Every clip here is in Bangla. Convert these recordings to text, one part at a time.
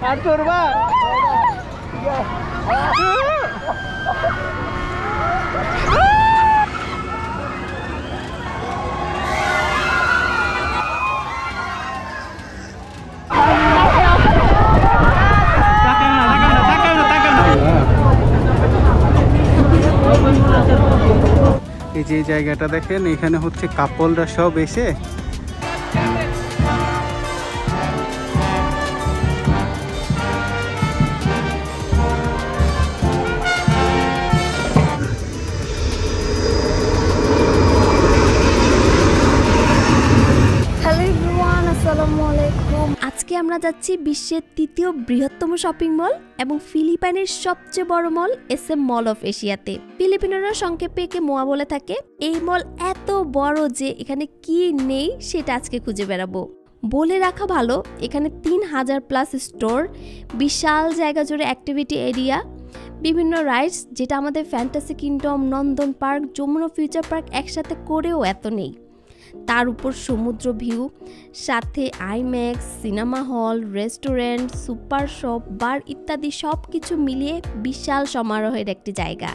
আর চড়বা এই যে জায়গাটা দেখেন, এখানে হচ্ছে কাপলরা সব এসে আজকে আমরা যাচ্ছি বিশ্বের তৃতীয় বৃহত্তম শপিং মল এবং ফিলিপাইনের সবচেয়ে বড় মল SM মল অফ এশিয়াতে। ফিলিপিনোরা সংক্ষেপে একে মোয়া বলে থাকে। এই মল এত বড় যে এখানে কি নেই সেটা আজকে খুঁজে বেড়াবো। বলে রাখা ভালো, এখানে 3000+ স্টোর, বিশাল জায়গা জুড়ে অ্যাক্টিভিটি এরিয়া, বিভিন্ন রাইডস, যেটা আমাদের fantasy kingdom, Nandan park, Jamuna future park একসাথে করেও এত নেই। তার উপর সমুদ্র ভিউ, সাথে IMAX, cinema hall, restaurant, super shop, bar ইত্যাদি সব কিছু মিলিয়ে বিশাল সমারোহের একটি জায়গা।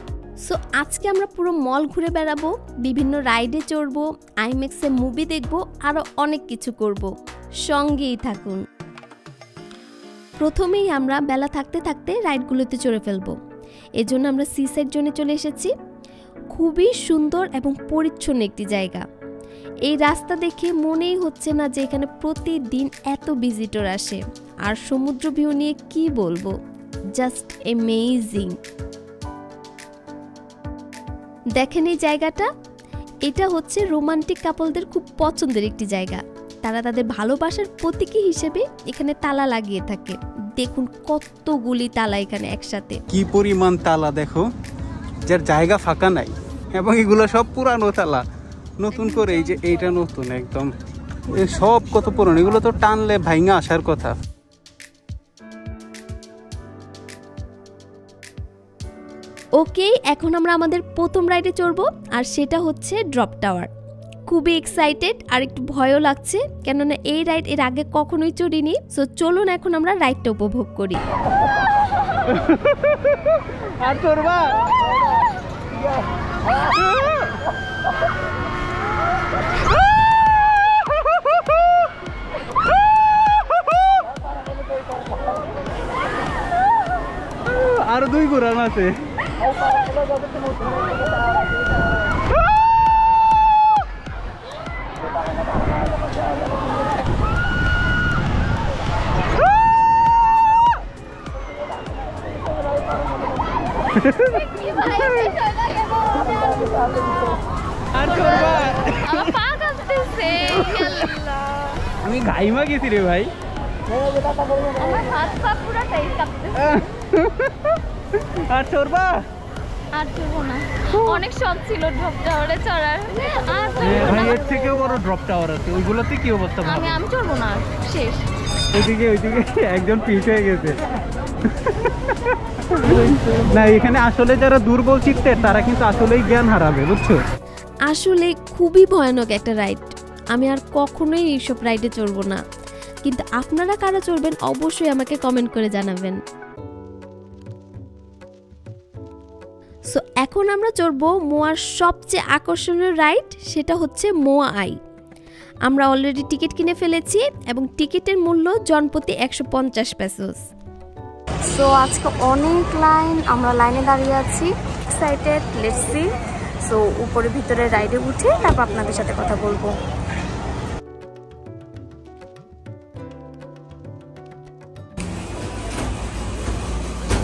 সো আজকে আমরা পুরো মল ঘুরে বেড়াবো, বিভিন্ন রাইডে চড়বো, আইম্যাক্সে মুভি দেখবো, আরও অনেক কিছু করব। সঙ্গেই থাকুন। প্রথমেই আমরা বেলা থাকতে থাকতে রাইডগুলোতে চড়ে ফেলবো। এজন্য আমরা সি সাইড জোনে চলে এসেছি। খুবই সুন্দর এবং পরিচ্ছন্ন একটি জায়গা। এই রাস্তা দেখে মনেই হচ্ছে না যে এখানে প্রতিদিন এত ভিজিটর আসে। আর সমুদ্র ভিউ নিয়ে কি বলবো, জাস্ট অ্যামেজিং। দেখেন এই জায়গাটা, এটা হচ্ছে রোমান্টিক কাপলদের খুব পছন্দের একটি জায়গা। তারা তাদের ভালোবাসার প্রতীকী হিসেবে এখানে তালা লাগিয়ে থাকে। দেখুন কতগুলি তালা এখানে একসাথে, কি পরিমাণ তালা দেখো, যার জায়গা ফাঁকা নাই। এবং এগুলো সব পুরানো তালা, নতুন করে এই যে এইটা নতুন একদম, সব কত পুরনো। এগুলো তো টানলে ভাঙা আসার কথা। ওকে, এখন আমরা আমাদের প্রথম রাইডে চড়বো, আর সেটা হচ্ছে ড্রপ টাওয়ার। খুবই এক্সাইটেড আর একটু ভয়ও লাগছে, কেননা এই রাইড এর আগে কখনোই চড়িনি। সো চলুন এখন আমরা রাইডটা উপভোগ করি। আর চড়বা আর 2 ঘোরানো আছে। আমি ঘাইমা গেছি রে ভাই। আর চড়বা? আর চড়বো না, অনেক শখ ছিল ড্রপ টাওয়ারে চড়ার। ভাই এর থেকেও বড় ড্রপ টাওয়ার আছে, ওইগুলোতে কি অবস্থা? আমি চড়বো না, শেষ। ওইদিকে একজন পিছ হয়ে গেছে। না, এখানে আসলে যারা দুর্বল চিত্তের তারা কিন্তু আসলেই জ্ঞান হারাবে, বুঝছো? আসলে খুবই ভয়ানক একটা রাইড। আমি আর কখনোই এইসব রাইডে চড়বো না। কিন্তু আপনারা কারা চড়বেন অবশ্যই আমাকে কমেন্ট করে জানাবেন। সো এখন আমরা চড়বো মোয়ার সবচেয়ে আকর্ষণীয় রাইড, সেটা হচ্ছে মোয়া আই। আমরা অলরেডি টিকিট কিনে ফেলেছি এবং টিকিটের মূল্য জনপ্রতি 150 পেসোস। সো আজকে অনেক লাইন, আমরা লাইনে দাঁড়িয়ে আছি। Excited, let's see. সো উপরে ভিতরে রাইডে উঠে তারপর আপনাদের সাথে কথা বলবো।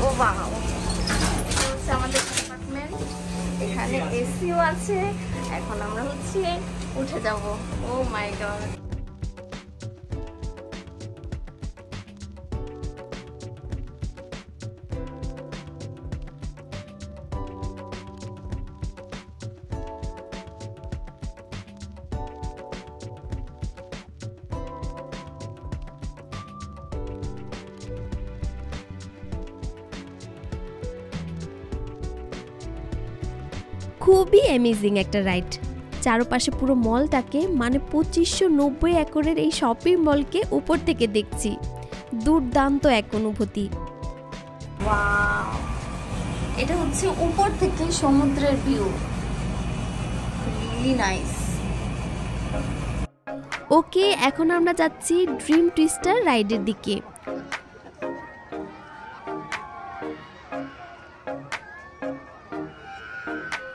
ও ওয়াও, আমাদের অ্যাপার্টমেন্ট, এখানে এসিও আছে। এখন আমরা উঠে যাব। ও মাই গড, খুবই অ্যামেজিং একটা রাইড। চারপাশে পুরো মলটাকে, মানে 2590 একরের এই শপিং মলকে উপর থেকে দেখছি। দুর্দান্ত এক অনুভূতি। এটা হচ্ছে উপর থেকে সমুদ্রের ভিউ, রিয়েলি নাইস। ওকে, এখন আমরা যাচ্ছি ড্রিম টুইস্টার রাইডের দিকে।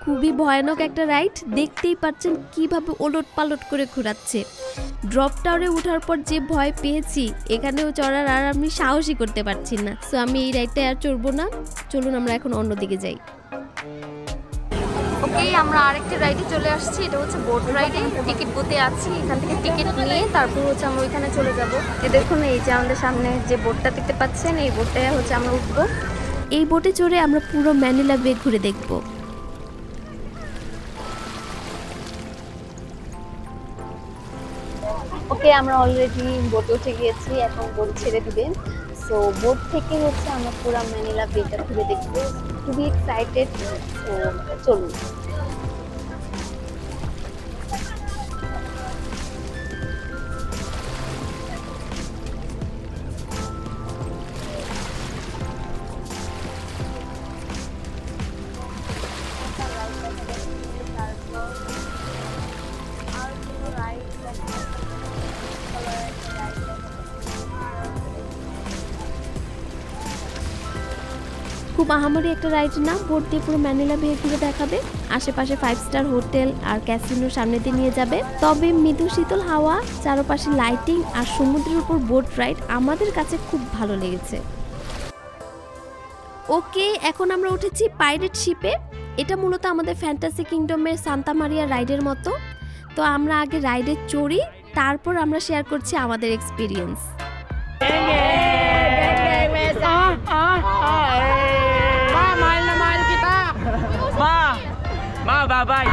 খুবই ভয়ানক একটা রাইড, দেখতেই পাচ্ছেন কিভাবে ওলট পালট করে ঘোরাচ্ছে। ড্রপ টাওয়ারে ওঠার পর যে ভয় পেয়েছি, এখানেও চড়ার আর আমি সাহসই করতে পারছি না। সো আমি এই রাইডটা আর চড়বো না, চলুন আমরা এখন অন্যদিকে যাই। ওকে, আমরা আরেকটা রাইডে চলে আসছি। এটা হচ্ছে বোট রাইডে, টিকিট বুথে আছি। এখান থেকে টিকিট নিয়ে তারপর হচ্ছে আমরা ওইখানে চলে যাব। দেখুন এই যে আমাদের সামনে যে বোটটা দেখতে পাচ্ছেন, এই বোটে হচ্ছে আমরা উঠবো। এই বোটে চড়ে আমরা পুরো ম্যানিলা বে ঘুরে দেখব। ওকে, আমরা অলরেডি বোটে উঠে গিয়েছি, এখন বোট ছেড়ে দিবেন। সো বোট থেকে হচ্ছে আমরা পুরো ম্যানিলা বেটা ঘুরে দেখবো। খুবই এক্সাইটেড। তো চলুন। খুব আহামরি একটা রাইড না, বোট দিয়ে পুরো ম্যানিলা বে ঘুরে দেখাবে। আশেপাশে 5 স্টার হোটেল আর ক্যাসিনোর সামনে দিয়ে নিয়ে যাবে। তবে মৃদু শীতল হাওয়া, চারপাশে লাইটিং আর সমুদ্রের উপর বোট রাইড আমাদের কাছে খুব ভালো লেগেছে। ওকে, এখন আমরা উঠেছি পাইরেট শিপে। এটা মূলত আমাদের ফ্যান্টাসি কিংডমের সান্তা মারিয়া রাইডের মতো। তো আমরা আগে রাইডে চড়ি, তারপর আমরা শেয়ার করছি আমাদের এক্সপিরিয়েন্স। Bye.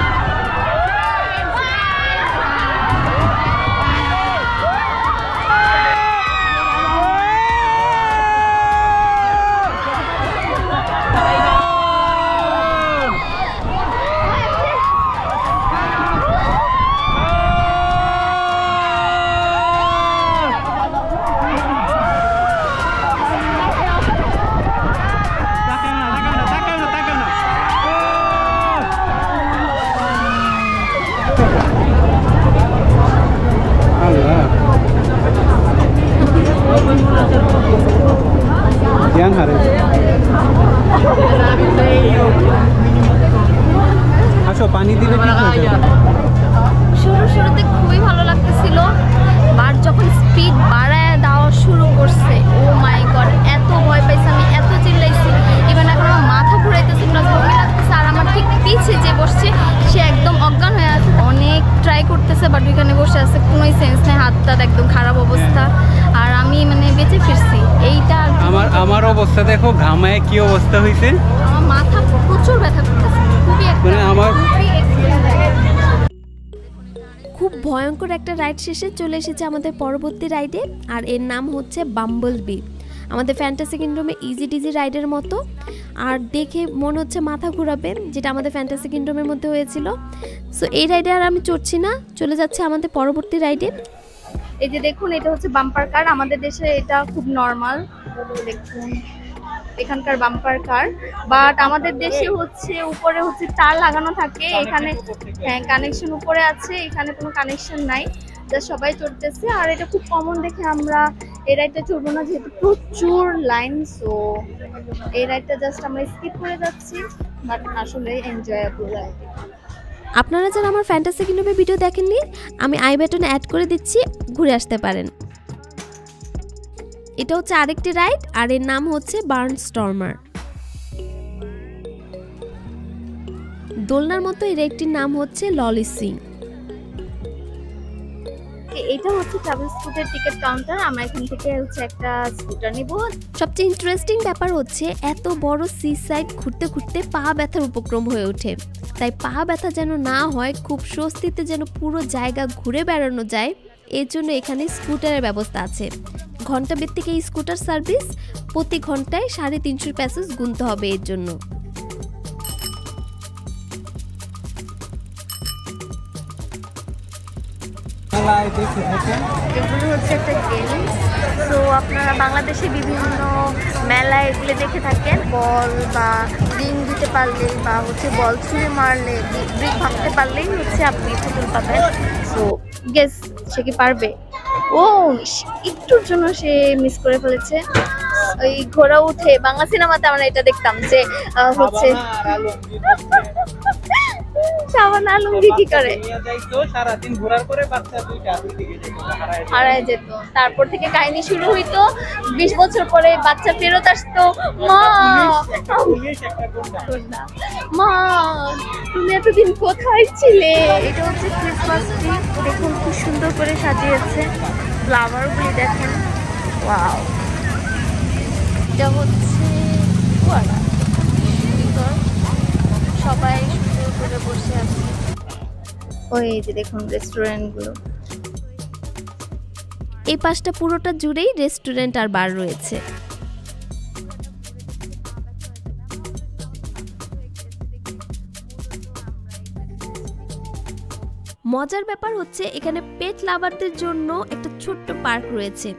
জ্ঞান হারে। আসো পানি দিলে শুরুতে খুবই ভালো লাগতেছিল, বাট যখন স্পিড বাড়ায় দেওয়া শুরু করছে, ও মাই গড, এত ভয় পাইছি আমি, এত চিল্লাইছি। ইভেন এখন আমার মাথা ঘুরাইতেছে, প্লাস বমি লাগতেছে। আর আমার ঠিক পিছে যে বসছে সে একদম অজ্ঞান হয়ে আছে। অনেক ট্রাই করতেছে, বাট ওইখানে বসে আছে, কোনোই সেন্স নেই, হাতটা একদম খারাপ অবস্থা। আর আমি মানে বেঁচে ফিরছি। এইটা আমার অবস্থা দেখো, ঘামায় কি অবস্থা হয়েছে। আমার মাথা প্রচুর ব্যথা করতেছে, খুবই খুব ভয়ঙ্কর একটা রাইড শেষে চলে এসেছে আমাদের পরবর্তী রাইডে, আর এর নাম হচ্ছে বাম্বল বি। আমাদের ফ্যান্টাসি কিংডমে ইজি ডিজি রাইডের মতো, আর দেখে মনে হচ্ছে মাথা ঘুরাবে, যেটা আমাদের ফ্যান্টাসি কিংডমের মধ্যে হয়েছিল। সো এই রাইডে আর আমি চড়ছি না, চলে যাচ্ছে আমাদের পরবর্তী রাইডে। এই যে দেখুন, এটা হচ্ছে বাম্পার কার। আমাদের দেশে এটা খুব নর্মাল, দেখুন এখানকার বাম্পার কার। বাট আমাদের দেশে হচ্ছে উপরে হচ্ছে তার লাগানো থাকে, এখানে হ্যাঁ কানেকশন উপরে আছে, এখানে কোনো কানেকশন নাই, জাস্ট সবাই চড়তেছে। আর এটা খুব কমন দেখে আমরা এই রাইডটা চড়বো না, যেহেতু প্রচুর লাইন। সো এই রাইডটা জাস্ট আমরা স্কিপ করে যাচ্ছি, বাট আসলে এনজয়েবল রাইড। আপনারা যারা আমার ফ্যান্টাসি কিংডমের ভিডিও দেখেননি, আমি আই বাটনে অ্যাড করে দিচ্ছি, ঘুরে আসতে পারেন। এটা হচ্ছে আরেকটি রাইড, আর এর নাম হচ্ছে বার্ন স্টর্মার। দোলনার মতো এই রাইডটির নাম হচ্ছে ললি সিং। এটা হচ্ছে ট্রাভেল স্কুটার টিকিট কাউন্টার। আমরা এখান থেকে হচ্ছে একটা স্কুটার নিব। সবচেয়ে ইন্টারেস্টিং ব্যাপার হচ্ছে এত বড় সি সাইড ঘুরতে ঘুরতে পা ব্যথার উপক্রম হয়ে ওঠে। তাই পা ব্যথা যেন না হয়, খুব স্বস্তিতে যেন পুরো জায়গা ঘুরে বেড়ানো যায়, এর জন্য এখানে স্কুটারের ব্যবস্থা আছে। ঘন্টা ভিত্তিক এই স্কুটার সার্ভিস, প্রতি ঘন্টায় 350 প্যাসেজ গুনতে হবে এর জন্য। মেলায় দেখে থাকেন। এগুলো হচ্ছে একটা গেম। তো আপনারা বাংলাদেশে বিভিন্ন মেলায় এগুলো দেখে থাকেন। বল বা রিং দিতে পারলেই বা হচ্ছে বল ছুঁড়ে মারলে ব্রিক ভাঙতে পারলেই হচ্ছে আপনি পুতুল পাবেন। সো গেস সে কি পারবে? ও একটুর জন্য সে মিস করে ফেলেছে। ওই ঘোড়া উঠে বাংলা সিনেমাতে আমরা এটা দেখতাম যে হচ্ছে শাবানা আলমগীর কি করে সারাদিন ঘোরার পরে বাচ্চা দুইটা হারায় যেত। তারপর থেকে কাহিনী শুরু হইতো। 20 বছর পরে বাচ্চা ফেরত আসতো। মা মা তুমি এতদিন কোথায় ছিলে? এটা হচ্ছে ক্রিসমাস ট্রি। দেখুন কি সুন্দর করে সাজিয়েছে, ফ্লাওয়ার গুলি দেখেন। ওয়াও, এটা হচ্ছে কুয়ারা। সবাই করে বসে আছে। ওই যে দেখুন রেস্টুরেন্ট গুলো। এই পাশটা পুরোটা জুড়েই রেস্টুরেন্ট আর বার রয়েছে। মজার ব্যাপার হচ্ছে এখানে পেট লাভারদের জন্য একটা ছোট্ট পার্ক রয়েছে।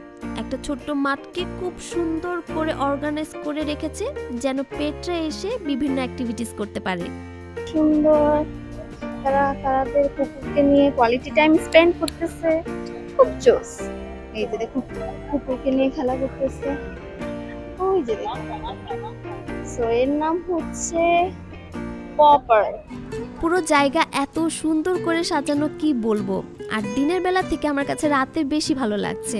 একটা ছোট্ট মাঠকে খুব সুন্দর করে অর্গানাইজ করে রেখেছে যেন পেটরা এসে বিভিন্ন অ্যাক্টিভিটিস করতে পারে। সুন্দর, তারা তাদের কুকুরকে নিয়ে কোয়ালিটি টাইম স্পেন্ড করতেছে, খুব জোস। এই যে দেখুন কুকুরকে নিয়ে খেলা করতেছে, ওই যে দেখুন। সো এর নাম হচ্ছে পপার। পুরো জায়গা এত সুন্দর করে সাজানো কি বলবো। আর দিনের বেলা থেকে আমার কাছে রাতে বেশি ভালো লাগছে।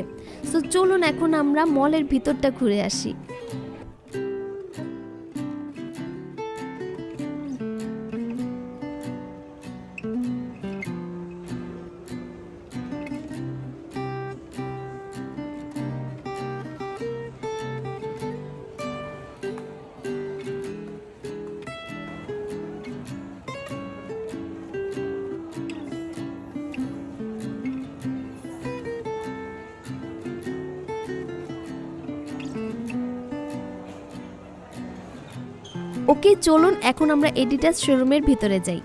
সো চলুন এখন আমরা মলের ভিতরটা ঘুরে আসি। ওকে চলুন এখন আমরা এডিডাস শোরুমের ভিতরে যাই।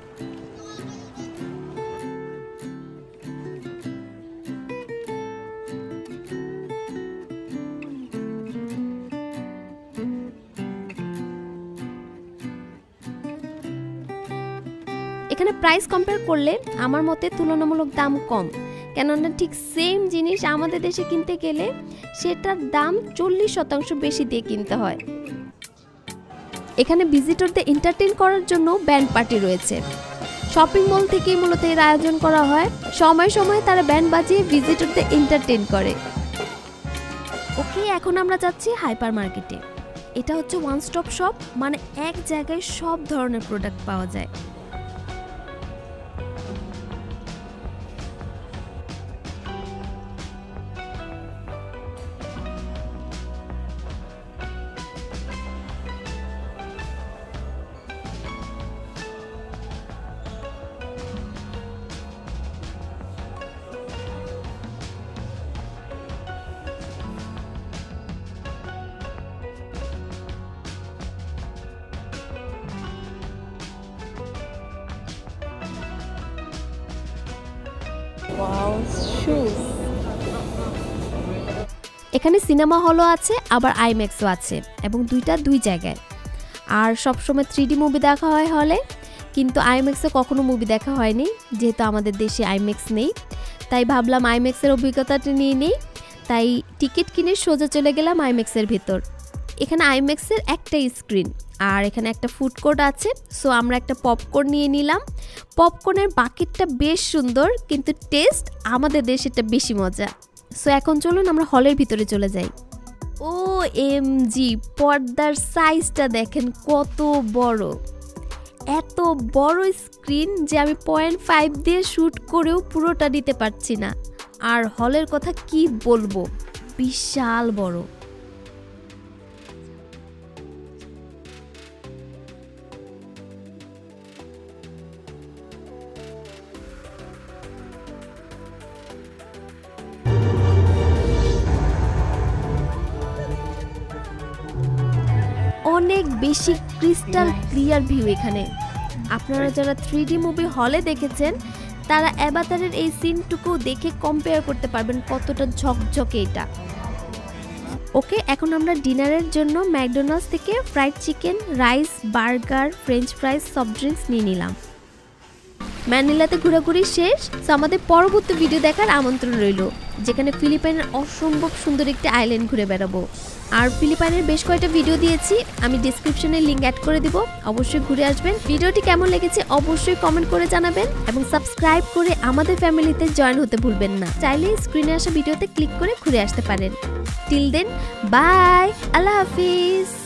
এখানে প্রাইস কম্পেয়ার করলে আমার মতে তুলনামূলক দাম কম, কেননা ঠিক সেম জিনিস আমাদের দেশে কিনতে গেলে সেটার দাম 40% বেশি দিয়ে কিনতে হয়। এখানে ভিজিটরদের এন্টারটেইন করার জন্য ব্যান্ড পার্টি রয়েছে। শপিং মল থেকেই মূলত এর আয়োজন করা হয়। সময় সময় তারা ব্যান্ড বাজিয়ে ভিজিটরদের এন্টারটেইন করে। ওকে এখন আমরা যাচ্ছি হাইপার মার্কেটে। এটা হচ্ছে ওয়ান স্টপ শপ, মানে এক জায়গায় সব ধরনের প্রোডাক্ট পাওয়া যায়। এখানে সিনেমা হলও আছে, আবার আইম্যাক্সও আছে, এবং দুই জায়গায়। আর সবসময় 3D মুভি দেখা হয় হলে, কিন্তু আইম্যাক্সে কখনো মুভি দেখা হয়নি, যেহেতু আমাদের দেশে আইম্যাক্স নেই। তাই ভাবলাম আইম্যাক্সের অভিজ্ঞতাটা নিয়ে নেই, তাই টিকিট কিনে সোজা চলে গেলাম আইম্যাক্সের ভিতর। এখানে আইম্যাক্সের একটাই স্ক্রিন, আর এখানে একটা ফুড কোর্ট আছে। সো আমরা একটা পপকর্ন নিয়ে নিলাম। পপকর্নের বাকেটটা বেশ সুন্দর, কিন্তু টেস্ট আমাদের দেশেরটা বেশি মজা। সো এখন চলুন আমরা হলের ভিতরে চলে যাই। OMG, পর্দার সাইজটা দেখেন কত বড়। এত বড় স্ক্রিন যে আমি 0.5 দিয়ে শ্যুট করেও পুরোটা দিতে পারছি না। আর হলের কথা কি বলবো, বিশাল বড়। অনেক বেশি ক্রিস্টাল ক্লিয়ার ভিউ এখানে। আপনারা যারা 3D মুভি হলে দেখেছেন তারা অ্যাভাটারের এই সিনটুকু দেখে কম্পেয়ার করতে পারবেন কতটা ঝকঝকে এটা। ওকে, এখন আমরা ডিনারের জন্য ম্যাকডোনাল্ডস থেকে fried chicken, rice, burger, French ফ্রাইজ, soft drinks নিয়ে নিলাম। ম্যানিলাতে ঘোরাঘুরি শেষ, তো আমাদের পরবর্তী ভিডিও দেখার আমন্ত্রণ রইল, যেখানে ফিলিপাইনের অসম্ভব সুন্দর একটি আইল্যান্ড ঘুরে বেড়াবো। আর ফিলিপাইনের বেশ কয়েকটা ভিডিও দিয়েছি, আমি ডিসক্রিপশনে লিঙ্ক অ্যাড করে দিব, অবশ্যই ঘুরে আসবেন। ভিডিওটি কেমন লেগেছে অবশ্যই কমেন্ট করে জানাবেন এবং সাবস্ক্রাইব করে আমাদের ফ্যামিলিতে জয়েন হতে ভুলবেন না। চাইলে স্ক্রিনে আসা ভিডিওতে ক্লিক করে ঘুরে আসতে পারেন। টিল দেন, বাই, আল্লাহ হাফিজ।